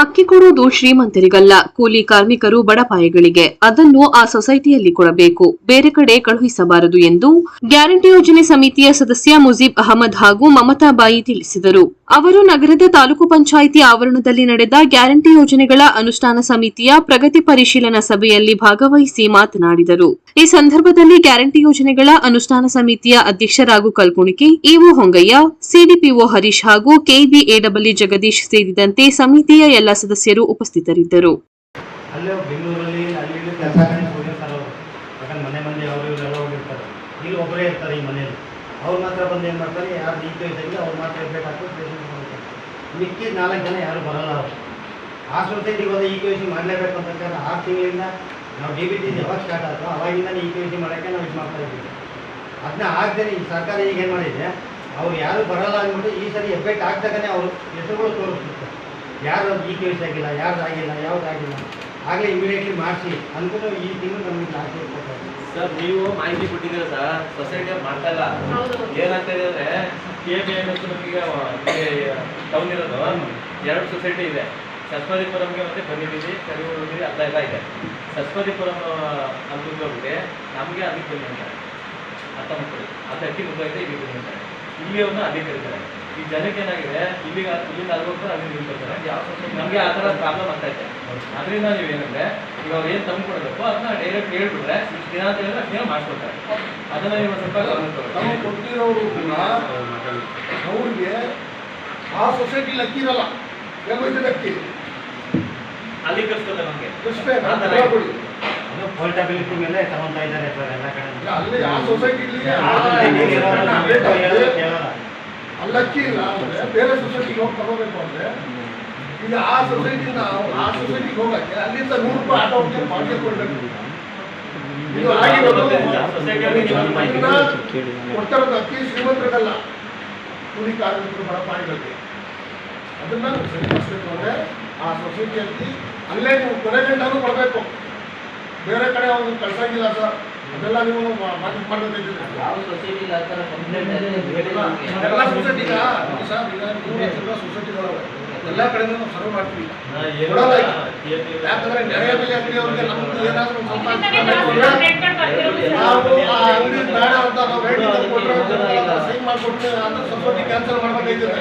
ಅಕ್ಕಿ ಕೊಡುವುದು ಶ್ರೀಮಂತರಿಗಲ್ಲ, ಕೂಲಿ ಕಾರ್ಮಿಕರು ಬಡಪಾಯಿಗಳಿಗೆ. ಅದನ್ನು ಆ ಸೊಸೈಟಿಯಲ್ಲಿ ಕೊಡಬೇಕು, ಬೇರೆ ಕಡೆ ಕಳುಹಿಸಬಾರದು ಎಂದು ಗ್ಯಾರಂಟಿ ಯೋಜನೆ ಸಮಿತಿಯ ಸದಸ್ಯ ಮುಜೀಬ್ ಅಹಮದ್ ಹಾಗೂ ಮಮತಾಬಾಯಿ ತಿಳಿಸಿದರು. ಅವರು ನಗರದ ತಾಲೂಕು ಪಂಚಾಯಿತಿ ಆವರಣದಲ್ಲಿ ನಡೆದ ಗ್ಯಾರಂಟಿ ಯೋಜನೆಗಳ ಅನುಷ್ಠಾನ ಸಮಿತಿಯ ಪ್ರಗತಿ ಪರಿಶೀಲನಾ ಸಭೆಯಲ್ಲಿ ಭಾಗವಹಿಸಿ ಮಾತನಾಡಿದರು. ಈ ಸಂದರ್ಭದಲ್ಲಿ ಗ್ಯಾರಂಟಿ ಯೋಜನೆಗಳ ಅನುಷ್ಠಾನ ಸಮಿತಿಯ ಅಧ್ಯಕ್ಷರಾಗು ಕಲ್ಕುಣಿಕೆ, ಇಒ ಹೊಂಗಯ್ಯ, ಸಿಡಿಪಿಒ ಹರೀಶ್ ಹಾಗೂ ಕೆಬಿಎಡಬ್ಲ್ಯೂ ಜಗದೀಶ್ ಸೇರಿದಂತೆ ಸಮಿತಿಯ ಎಲ್ಲ ಸದಸ್ಯರು ಉಪಸ್ಥಿತರಿದ್ದರು. ಅವ್ರು ಮಾತ್ರ ಬಂದು ಏನು ಮಾಡ್ತಾರೆ, ಯಾರು ಇದ್ದಾಗ ಅವ್ರು ಮಾತ್ರ ಇರಬೇಕಾಗ್ತದೆ. ಮಿಕ್ಕಿದ 4 ಜನ ಯಾರು ಬರಲ್ಲ. ಅವರು ಆ ಸೊಸೈಟಿಗೆ ಹೋದ EKYC ಮಾಡಲೇಬೇಕು ಅಂತಂದ್ರೆ 6 ತಿಂಗಳಿಂದ ನಾವು DBT ಯಾವಾಗ ಸ್ಟಾರ್ಟ್ ಆಯಿತು ಅವಾಗಿಂದ EKYC ಮಾಡೋಕ್ಕೆ ನಾವು ಇದು ಮಾಡ್ತಾ ಇದ್ದೀವಿ. ಅದನ್ನ ಆಗದೇ ಈ ಸರ್ಕಾರ ಈಗ ಏನು ಮಾಡಿದೆ, ಅವ್ರು ಯಾರು ಬರಲ್ಲ ಅಂದ್ಬಿಟ್ಟು ಈ ಸರಿ ಎಫೆಕ್ಟ್ ಆಗ್ದಾಗನೇ ಅವರು ಹೆಸರುಗಳು ತೋರಿಸ್ತಾರೆ. ಯಾರು EKYC ಆಗಿಲ್ಲ, ಯಾರ್ದಾಗಿಲ್ಲ, ಯಾವುದಾಗಿಲ್ಲ ಆಗಲೇ ಇಮಿಡಿಯೇಟ್ಲಿ ಮಾಡಿಸಿ ಅಂದ್ಬಿಟ್ಟು ಈ ತಿಂಗಳು ನಮಗೆ ಹಾಕಿ ಕೊಡ್ತಾರೆ. ಸರ್ ನೀವು ಮಾಹಿತಿ ಕೊಟ್ಟಿದ್ದೀರ ಸರ್, ಸೊಸೈಟಿ ಮಾಡ್ತಾ ಇಲ್ಲ. ಏನಾಗ್ತಾ ಇದೆ ಅಂದರೆ KBMS ನಮಗೆ ಟೌನ್ ಇರೋದು 2 ಸೊಸೈಟಿ ಇದೆ. ಸಸ್ಪತಿಪುರಂಗೆ ಮತ್ತು ಬಂದಿದ್ದೀವಿ, ಕರಿವೂರು ಅರ್ಧ ಎಲ್ಲ ಇದೆ. ಸಸ್ಪತಿಪುರಂ ಅಂತ ಹೋಗ್ಬಿಟ್ಟು ನಮಗೆ ಅದಕ್ಕೆ ಬನ್ನಿ ಅಂತಾರೆ, ಅರ್ಥ ಮಾಡ್ಕೊಳ್ಳಿ. ಅದು ಅಕ್ಕಿ ಮುದ್ದಾಗಿದೆ, ಇಲ್ಲಿ ಬನ್ನಿ ಅಂತಾರೆ. ಇಲ್ಲಿ ಒಂದು ಅದೇ ಕರೀತಾರೆ. ಈ ಜನಕ್ಕೆ ಏನಾಗಿದೆ, ಇಲ್ಲಿಂದ ಅಲ್ಗೋಗ್ತಾರೆ, ಅಲ್ಲಿ ನಿಲ್ಕೊಳ್ತಾರೆ. ಯಾವ ಸೊಸೈಟಿ ನಮಗೆ ಆ ಥರ ಪ್ರಾಬ್ಲಮ್ ಆಗ್ತಾ ಇದೆ. ಅದರಿಂದ ನೀವೇನಂದರೆ ಈಗ ಅವ್ರು ಏನು ತಂದು ಕೊಡಬೇಕು ಅದನ್ನ ಡೈರೆಕ್ಟ್ ಹೇಳ್ಬಿಟ್ರೆ ಇಷ್ಟು ದಿನ ಅಂತ ಹೇಳಿದ್ರೆ ಅಷ್ಟು ದಿನ ಮಾಡಿಸ್ಕೊಡ್ತಾರೆ. ಅದನ್ನು ನೀವು ಸ್ವಲ್ಪ ನಾವು ಕೊಟ್ಟಿರೋರು ಕೂಡ ಅವ್ರಿಗೆ ಆ ಸೊಸೈಟಿಲಿ ಅಕ್ಕಿ ಇರಲ್ಲ, ಅಕ್ಕಿ ಅಲ್ಲಿ ಕಳಿಸ್ಕೊತಾರೆ. ನಮಗೆ ಪೋರ್ಟಬಿಲಿಟಿ ಮೇಲೆ ತಗೊಂತಾ ಇದ್ದಾರೆ ಎಲ್ಲ ಕಡೆ. ಅಲ್ಲಿ ಆ ಸೊಸೈಟಿಲಿ ಅಲ್ಲಕ್ಕಿ ಇಲ್ಲ ಅಂದರೆ ಬೇರೆ ಸೊಸೈಟಿಗೆ ಹೋಗಿ ತಗೋಬೇಕು ಅಂದರೆ ಈಗ ಆ ಸೊಸೈಟಿನ ಆ ಸೊಸೈಟಿಗೆ ಹೋಗಕ್ಕೆ ಅಲ್ಲಿಂದ 100 ರೂಪಾಯಿ ಆಟೋ ಬಾಡಿಗೆ ಕೊಡಬೇಕು. ಇದು ಆಗಿರೋದು ಕೊಡ್ತಾರೋದು ಅಕ್ಕಿ ಶ್ರೀಮಂತರಿಗಲ್ಲ, ಕೂಲಿ ಕಾರ್ಮಿಕರು ಬಡಪಾಯಿಗಳಿಗೆ. ಅದನ್ನ ಸರಿಪಡಿಸ್ಬೇಕು ಅಂದರೆ ಆ ಸೊಸೈಟಿಯಲ್ಲಿ ಅಲ್ಲೇ ನೀವು ಕೊನೆ ಗಂಟನೂ ಕೊಡಬೇಕು, ಬೇರೆ ಕಡೆ ಅವ್ರು ಕಳ್ಸಂಗಿಲ್ಲ ಸರ್. ಅದೆಲ್ಲ ನೀವು ಮಾಡಬೇಕಿದೆ. ಯಾವ ಸೊಸೈಟಿ ಆ ಥರ ಕಂಪ್ಲೇಂಟ್ ಎಲ್ಲ ಸೊಸೈಟಿಗ ಸರ್, ಈಗ 100 ಸೊಸೈಟಿಗಳು ಎಲ್ಲ ಕಡೆನೂ ನಾವು ಸರ್ವ್ ಮಾಡ್ತೀವಿ. ಯಾಕಂದ್ರೆ ನ್ಯಾಯಬೆಲೆ ಅಂಗಡಿ ಅವ್ರಿಗೆ ನಮ್ದು ಏನಾದರೂ ಸ್ವಲ್ಪ ನಾವು ಆ ಅಂಗಡಿ ಬೇಡ ಅಂತ ನಾವು ರೇಟಿಂಗ್ ಕೊಟ್ಟರೆ ಸೈನ್ ಮಾಡಿಕೊಟ್ಟು ಅಂತ ಸೊಸೈಟಿ ಕ್ಯಾನ್ಸಲ್ ಮಾಡಬೇಕಾಯ್ತದೆ.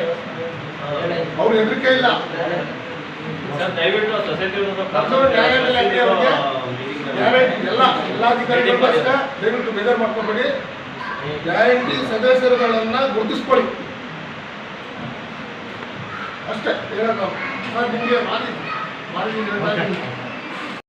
ಅವ್ರು ಹೆದರಿಕೆ ಇಲ್ಲ. ದಯವಿಟ್ಟು ಸೊಸೈಟಿ ನ್ಯಾಯಬೆಲೆ ಅಂಗಡಿ ಅವ್ರಿಗೆ ಎಲ್ಲ ಅಧಿಕಾರಿಗಳು ಅಷ್ಟೇ ದಯವಿಟ್ಟು ಬೇಜಾರು ಮಾಡ್ಕೊಬೇಡಿ. ಗ್ಯಾರಂಟಿ ಸದಸ್ಯರುಗಳನ್ನ ಗುರುತಿಸ್ಕೊಳ್ಳಿ ಅಷ್ಟೇ ಹೇಳೋದು. ಸರ್ ನಿಮಗೆ ಮಾಡಿದ್ದೀನಿ